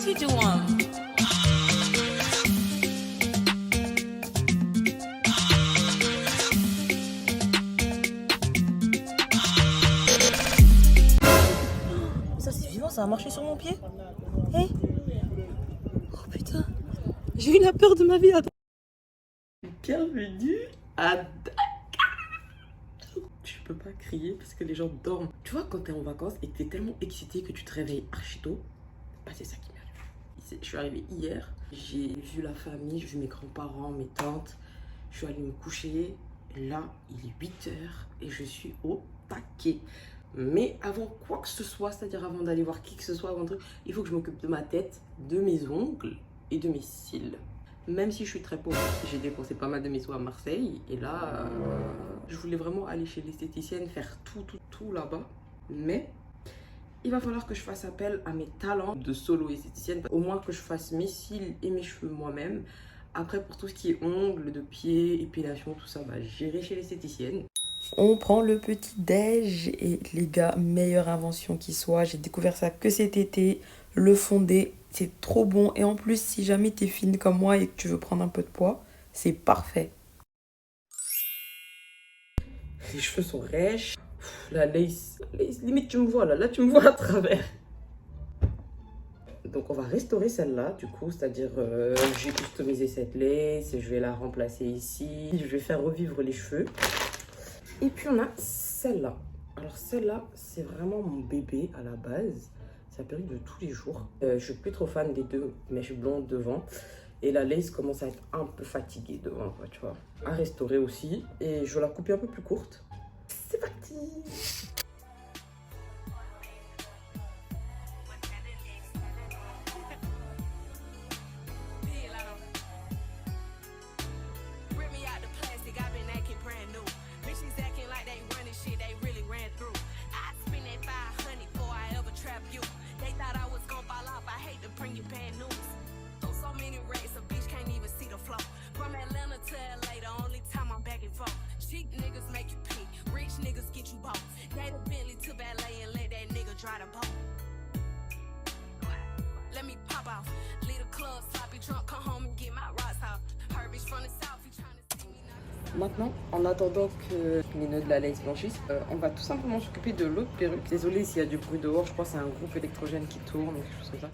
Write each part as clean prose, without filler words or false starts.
you do want? Ça c'est vivant, ça a marché sur mon pied. Hé. Oh putain, j'ai eu la peur de ma vie. Attends. Bienvenue à Dakar. Je peux pas crier parce que les gens dorment. Tu vois, quand t'es en vacances et que t'es tellement excité que tu te réveilles archi tôt, bah c'est ça qui m'arrive. Je suis arrivée hier, j'ai vu la famille, j'ai vu mes grands-parents, mes tantes. Je suis allée me coucher. Là, il est 8 heures et je suis au taquet. Mais avant quoi que ce soit, c'est-à-dire avant d'aller voir qui que ce soit, avant truc, il faut que je m'occupe de ma tête, de mes ongles et de mes cils. Même si je suis très pauvre, j'ai dépensé pas mal de mes sous à Marseille. Et là, je voulais vraiment aller chez l'esthéticienne, faire tout là-bas. Mais il va falloir que je fasse appel à mes talents de solo esthéticienne. Au moins que je fasse mes cils et mes cheveux moi-même. Après, pour tout ce qui est ongles, de pieds, épilation, tout ça, bah, j'irai chez l'esthéticienne. On prend le petit déj et les gars, meilleure invention qui soit. J'ai découvert ça que cet été. Le fondé, c'est trop bon. Et en plus, si jamais t'es fine comme moi et que tu veux prendre un peu de poids, c'est parfait. Les cheveux sont rêches. La lace, limite tu me vois là tu me vois à travers. Donc on va restaurer celle-là du coup, c'est-à-dire j'ai customisé cette lace, je vais la remplacer ici, je vais faire revivre les cheveux. Et puis on a celle-là. Alors celle-là, c'est vraiment mon bébé à la base. C'est la perruque de tous les jours. Je suis plus trop fan des deux mèches blondes devant. Et la lace commence à être un peu fatiguée devant, quoi, tu vois. À restaurer aussi. Et je vais la couper un peu plus courte. C'est parti! Maintenant, en attendant que les nœuds de la lace blanchissent, on va tout simplement s'occuper de l'autre perruque. Désolée s'il y a du bruit dehors, je crois que c'est un groupe électrogène qui tourne ou quelque chose comme ça.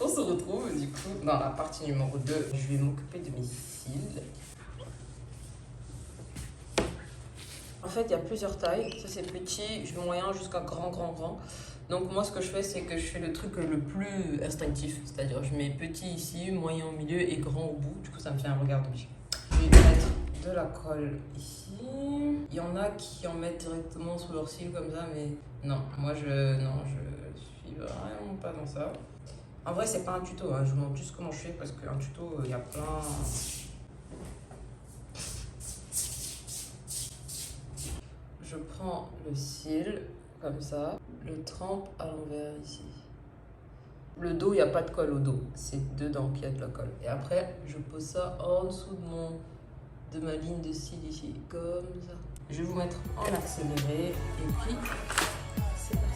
On se retrouve du coup dans la partie numéro 2. Je vais m'occuper de mes cils. En fait, il y a plusieurs tailles. Ça, c'est petit, je vais moyen jusqu'à grand. Donc, moi, ce que je fais, c'est que je fais le truc le plus instinctif. C'est-à-dire, je mets petit ici, moyen au milieu et grand au bout. Du coup, ça me fait un regard d'objet. Je vais mettre de la colle ici. Il y en a qui en mettent directement sous leurs cils comme ça, mais non, moi, je suis vraiment pas dans ça. En vrai, c'est pas un tuto, hein. Je vous montre juste comment je fais parce qu'un tuto, il y a plein. Je prends le cil, comme ça, le trempe à l'envers ici. Le dos, il n'y a pas de colle au dos, c'est dedans qu'il y a de la colle. Et après, je pose ça en dessous de ma ligne de cils ici, comme ça. Je vais vous mettre en accéléré et puis c'est parti.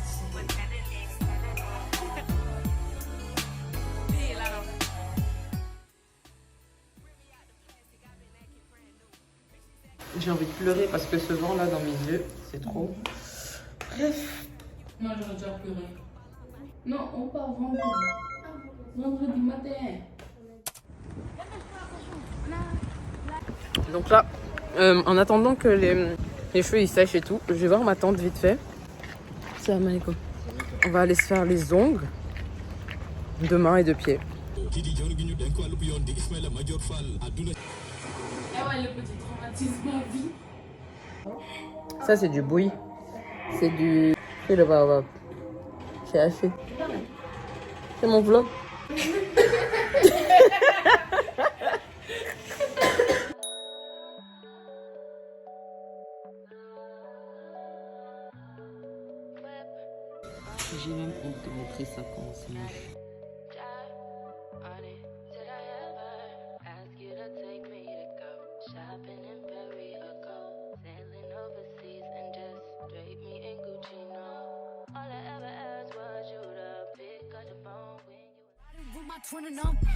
J'ai envie de pleurer parce que ce vent là dans mes yeux, c'est trop. Bref. Non, j'aurais déjà pleuré. Non, on part vendredi. Vendredi matin. Donc là, en attendant que les cheveux ils sèchent et tout, je vais voir ma tante vite fait. Salam alaikum. On va aller se faire les ongles de mains et de pieds. Ah ouais, le petit traumatisme à vie. Ça, c'est du bouilli. C'est du... C'est le baobab. C'est haché. C'est mon vlog. J'ai même honte de montrer ça comment c'est moche.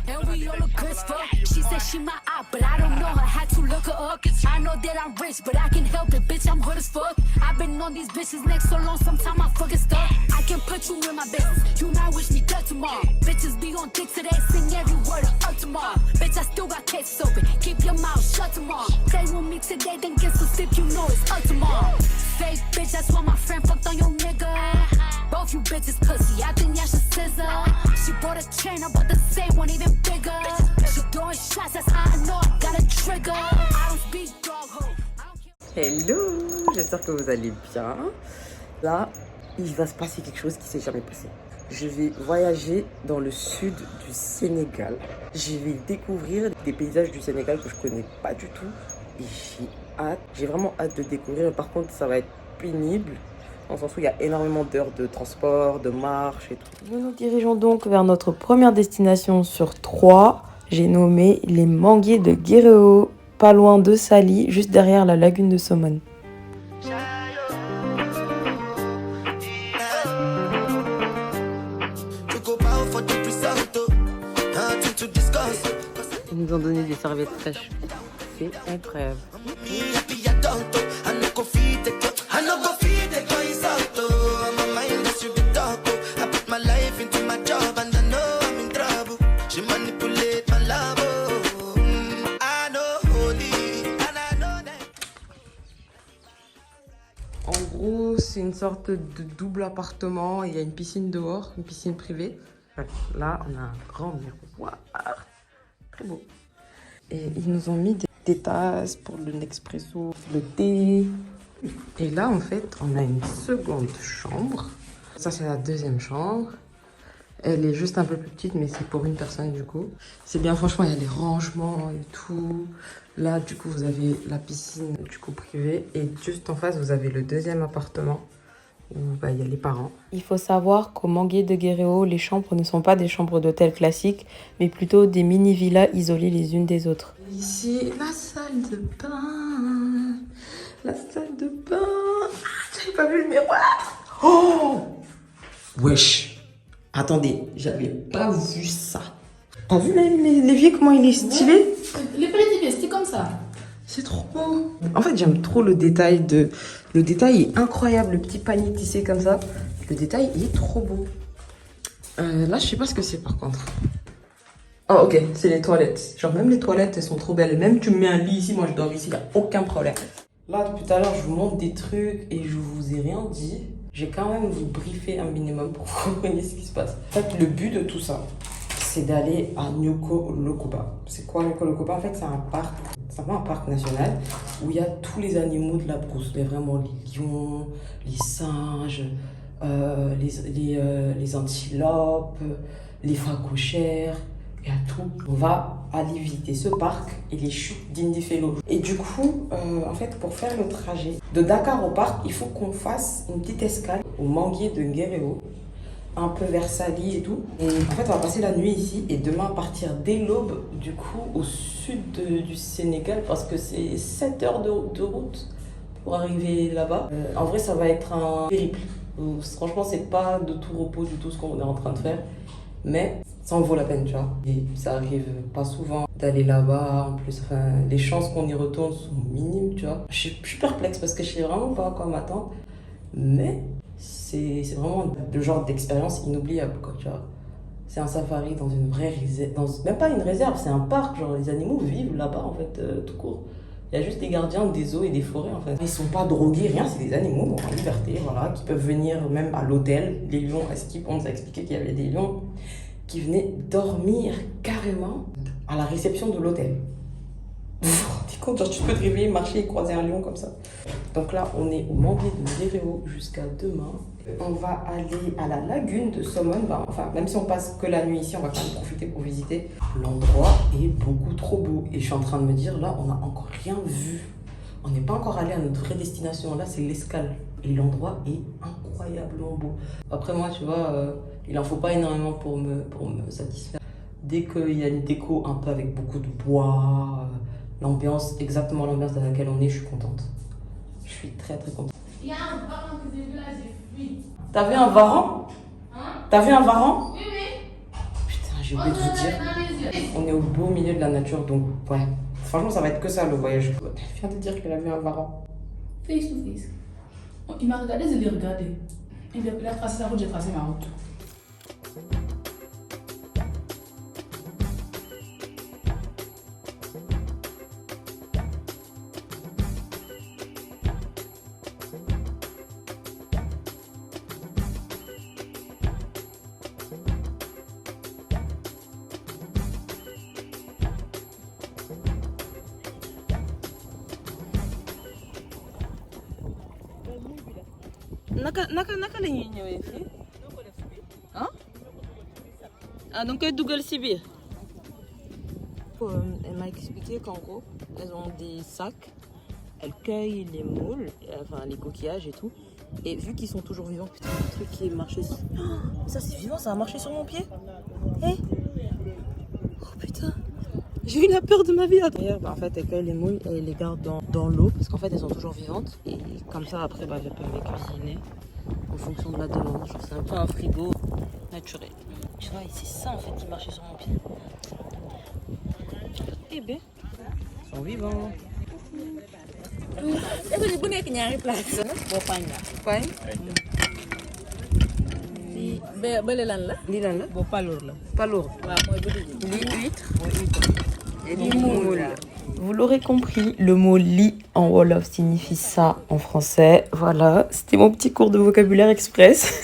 And we all look good as fuck. She said she my op, but I don't know her. Had to look her up. I know that I'm rich, but I can help it, bitch. I'm good as fuck. I've been on these bitches next so long, sometimes I fucking stuck. I can put you in my business. You might wish me dead tomorrow. Bitches be on dick today, sing every word of up tomorrow. Bitch, I still got cases open. Keep your mouth shut tomorrow. Play with me today, then get some sleep. You know it's up tomorrow. Fake bitch, that's why my friend fucked on your nigga. Both you bitches pussy, I think y'all should scissor. She bought a chain, I bought the same one, even bigger. She throwing shots, that's how I know I got a trigger. I don't speak dog ho. Hello, j'espère que vous allez bien. Là, il va se passer quelque chose qui s'est jamais passé. Je vais voyager dans le sud du Sénégal. Je vais découvrir des paysages du Sénégal que je connais pas du tout. Et j'ai vraiment hâte de découvrir. Par contre, ça va être pénible. Dans le sens où il y a énormément d'heures de transport, de marche et tout. Nous nous dirigeons donc vers notre première destination sur 3. J'ai nommé les Manguiers de Guéréo, pas loin de Saly, juste derrière la lagune de Somone. Ils nous ont donné des serviettes fraîches. C'est incroyable. En gros, c'est une sorte de double appartement. Il y a une piscine dehors, une piscine privée. Là, on a un grand miroir. Très beau. Et ils nous ont mis des tasses pour le Nespresso, le thé. Et là, en fait, on a une seconde chambre. Ça, c'est la deuxième chambre. Elle est juste un peu plus petite, mais c'est pour une personne, du coup. C'est bien, franchement, il y a les rangements et tout. Là, du coup, vous avez la piscine, du coup, privée. Et juste en face, vous avez le deuxième appartement où il y a les parents. Il faut savoir qu'au Manguier de Guéréo, les chambres ne sont pas des chambres d'hôtel classiques, mais plutôt des mini-villas isolées les unes des autres. Ici, la salle de bain. La salle de bain. Ah, j'avais pas vu le miroir. Oh! Wesh. Attendez, j'avais pas vu ça. T'as vu l'évier, comment il est stylé? Ouais. Les petits c'était comme ça. C'est trop beau. En fait, j'aime trop le détail de... Le détail est incroyable, le petit panier tissé comme ça. Le détail, il est trop beau. Là, je sais pas ce que c'est par contre. Oh, ok, c'est les toilettes. Genre, même les toilettes, elles sont trop belles. Même tu me mets un lit ici, moi je dors ici, il n'y a aucun problème. Là, depuis tout à l'heure, je vous montre des trucs et je vous ai rien dit. J'ai quand même vous briefer un minimum pour que vous compreniez ce qui se passe. En fait, le but de tout ça, c'est d'aller à Nioko Lokoba. C'est quoi Nioko Lokoba? En fait, c'est un parc. C'est un parc national où il y a tous les animaux de la brousse. Mais vraiment, les lions, les singes, les antilopes, les phacochères. Et à tout. On va aller visiter ce parc et les chutes d'Indifélo. Et du coup, en fait, pour faire le trajet de Dakar au parc, il faut qu'on fasse une petite escale au Manguier de Guéréo, un peu vers Saly et tout. Et en fait, on va passer la nuit ici et demain partir dès l'aube, du coup, au sud du Sénégal, parce que c'est 7 heures de route pour arriver là-bas. En vrai, ça va être un périple. Franchement, c'est pas de tout repos du tout ce qu'on est en train de faire. Mais ça en vaut la peine, tu vois. Et ça arrive pas souvent d'aller là-bas. En plus, enfin, les chances qu'on y retourne sont minimes, tu vois. Je suis perplexe parce que je sais vraiment pas à quoi m'attendre. Mais c'est vraiment le genre d'expérience inoubliable, quoi, tu vois. C'est un safari dans une vraie réserve. Même pas une réserve, c'est un parc. Genre, les animaux vivent là-bas, en fait, tout court. Il y a juste des gardiens des eaux et des forêts en fait. Ils sont pas drogués, rien, c'est des animaux en liberté, voilà, qui peuvent venir même à l'hôtel. Les lions, on nous a expliqué qu'il y avait des lions qui venaient dormir carrément à la réception de l'hôtel. Vous vous rendez compte, genre tu peux te réveiller, marcher et croiser un lion comme ça. Donc là, on est au Mambier de Léréo jusqu'à demain. On va aller à la lagune de Somone. Enfin, même si on passe que la nuit ici, on va quand même profiter pour visiter. L'endroit est beaucoup trop beau. Et je suis en train de me dire, là, on n'a encore rien vu. On n'est pas encore allé à notre vraie destination. Là, c'est l'Escale. Et l'endroit est incroyablement beau. Après, moi, tu vois, il en faut pas énormément pour me satisfaire. Dès qu'il y a une déco un peu avec beaucoup de bois, l'ambiance, exactement l'ambiance dans laquelle on est, je suis contente. Je suis très très contente. Il y a un varan que j'ai vu là, j'ai fui. T'as vu un varan? Hein? T'as vu un varan? Oui, oui. Putain, j'ai On oublié de vous dirait dire. dans les yeux. On est au beau milieu de la nature, donc ouais. Franchement, ça va être que ça le voyage. Elle vient de dire qu'elle a vu un varan. Face to face. Il m'a regardé, je l'ai regardé. Il a tracé sa route, j'ai tracé ma route. naka la ñuy ñëwee fii ah ah donc koy dugal si biir. Elle m'a expliqué qu'en gros elles ont des sacs, elles cueillent les moules, enfin les coquillages et tout, et vu qu'ils sont toujours vivants, putain le truc qui est marché ici. Oh, ça c'est vivant, ça a marché sur mon pied. Hey. Oh putain, j'ai eu la peur de ma vie. D'ailleurs, en fait, elles cueillent les moules et les gardent dans l'eau parce qu'en fait, elles sont toujours vivantes. Et comme ça, après, je peux les cuisiner en fonction de la demande. Genre, c'est un peu un frigo naturel. Tu vois, et c'est ça en fait qui marchait sur mon pied. Eh ben, ils sont vivants. Est-ce que tu as une place? Pagne. bële lan la. Lii lan la? boobu palour la. Palour. waaw mooy bële ji. Lii huître. Et lii moule. Vous l'aurez compris, le mot lit en Wolof signifie ça en français. Voilà, c'était mon petit cours de vocabulaire express.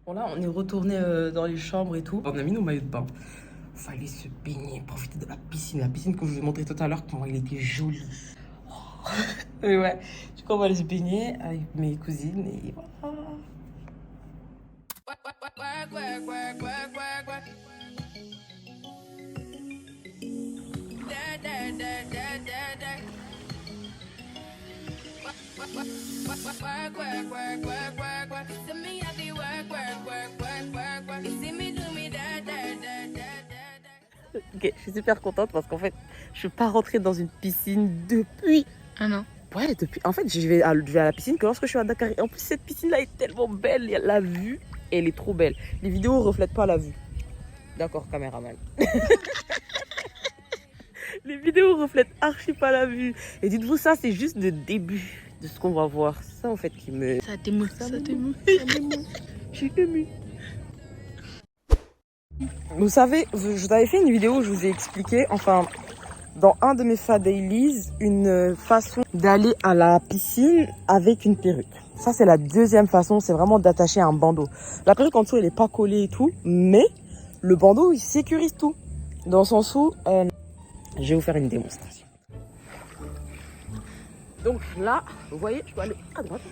Bon là, on est retourné dans les chambres et tout. On a mis nos maillots de bain. Fallait se baigner, profiter de la piscine. La piscine que je vous ai montré tout à l'heure, comment il était joli. Oh. Et ouais, du coup on va aller se baigner avec mes cousines et voilà. Ok, je suis super contente parce qu'en fait, je suis pas rentrée dans une piscine depuis. Ah non. Ouais, depuis. En fait, je vais à la piscine que lorsque je suis à Dakar. Et en plus, cette piscine-là est tellement belle. La vue, elle est trop belle. Les vidéos reflètent pas la vue. D'accord, caméraman. Les vidéos reflètent archi pas la vue. Et dites-vous, ça, c'est juste le début de ce qu'on va voir. C'est ça, en fait, qui me. Ça t'émeut. Ça t'émeut. Je suis émue. Vous savez, je vous avais fait une vidéo où je vous ai expliqué, enfin, dans un de mes Fa Dailies, une façon d'aller à la piscine avec une perruque. Ça, c'est la deuxième façon, c'est vraiment d'attacher un bandeau. La perruque en dessous, elle n'est pas collée et tout, mais le bandeau, il sécurise tout. Dans le sens où, je vais vous faire une démonstration. Donc là, vous voyez, je peux aller à droite,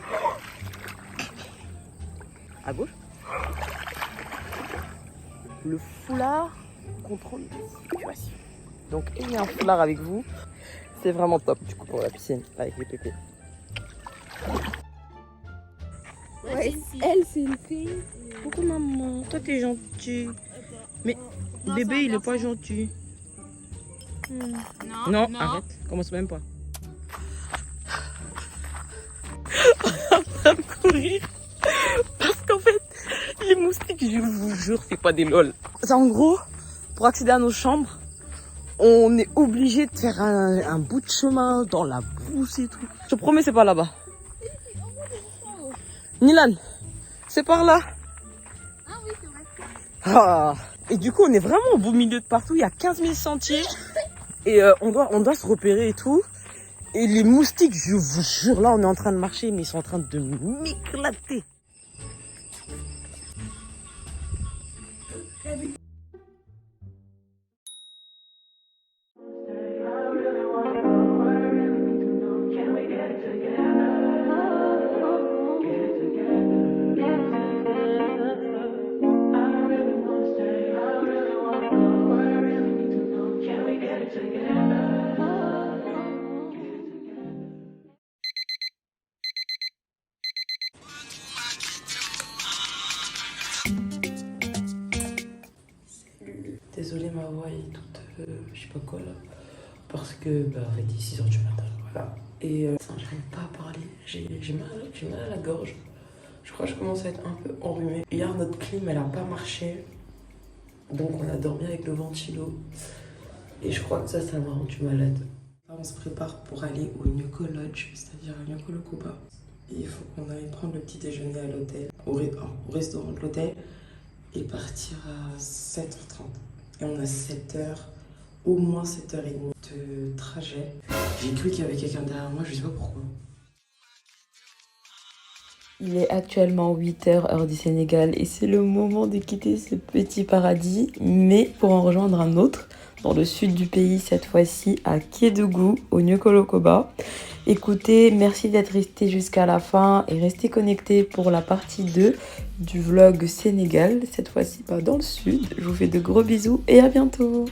à gauche. Le foulard contrôle la situation. Donc, ayez un foulard avec vous. C'est vraiment top, du coup, pour la piscine, avec les pépés. Ouais, elle, c'est une fille. Coucou maman, toi t'es gentil. Mais bébé, il est pas gentil. Non, arrête, commence même pas. En train de courir. Parce qu'en fait, les moustiques, je vous jure, c'est pas des lol. C'est en gros, pour accéder à nos chambres, on est obligé de faire un bout de chemin dans la brousse et tout. Je te promets, c'est pas là-bas. Nilan, c'est par là. Ah oui, c'est vrai. Ah. Et du coup, on est vraiment au beau milieu de partout. Il y a 15 000 sentiers. Et on doit se repérer et tout. Et les moustiques, je vous jure, là, on est en train de marcher, mais ils sont en train de m'éclater. Désolée, ma voix est toute, je sais pas quoi là, parce que en fait il est 6 h du matin, voilà. Et j'arrive pas à parler, j'ai mal à la gorge. Je crois que je commence à être un peu enrhumée. Hier notre clim elle a pas marché, donc on a dormi avec le ventilo. Et je crois que ça m'a rendu malade. On se prépare pour aller au Nyoko Lodge, c'est-à-dire à Nyoko Lokoba. Et il faut qu'on aille prendre le petit déjeuner à l'hôtel, au restaurant de l'hôtel, et partir à 7h30. Et on a 7 heures, au moins 7h30 de trajet. J'ai cru qu'il y avait quelqu'un derrière moi, je sais pas pourquoi. Il est actuellement 8h heure du Sénégal et c'est le moment de quitter ce petit paradis, mais pour en rejoindre un autre, dans le sud du pays, cette fois-ci à Kédougou, au Nyoko Lokoba. Écoutez, merci d'être resté jusqu'à la fin et restez connectés pour la partie 2 du vlog Sénégal, cette fois-ci pas dans le sud. Je vous fais de gros bisous et à bientôt.